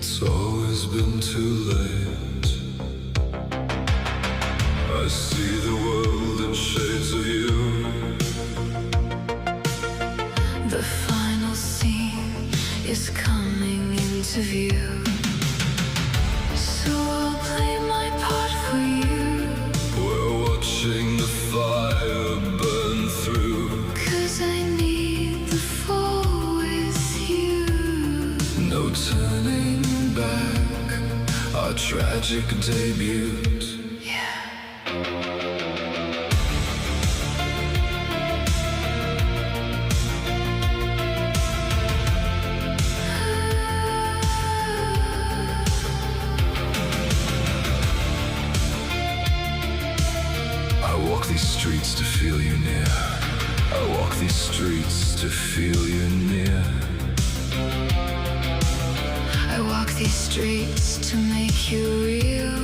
It's always been too late. I see the world in shades of you. The final scene is coming into view. So I'll play my part for you. We're watching the fire burn through. 'Cause I need the fall with you. No turning back, our tragic debut. Yeah. I walk these streets to feel you near. I walk these streets to feel you near. I walk these streets to make you real,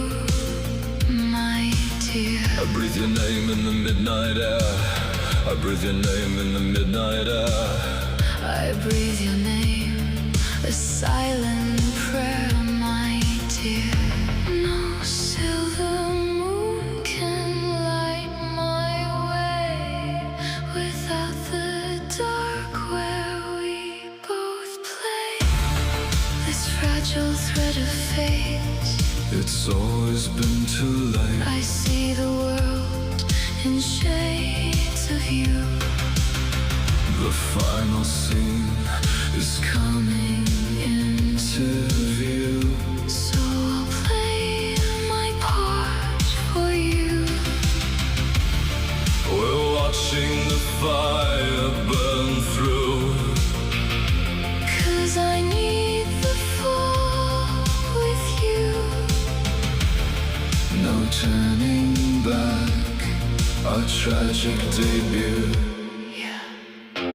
my dear. I breathe your name in the midnight air. I breathe your name in the midnight air. I breathe your name, a silent prayer, my dear. No silver moon can light my way without the dark where we both play. This fragile thread of fate, It's always been too late. I see the world in shades of you. The final scene is Coming into to view. So I'll play my part for you. We're watching the fire burn through. 'Cause I need the fall with you. No turning back, our tragic debut.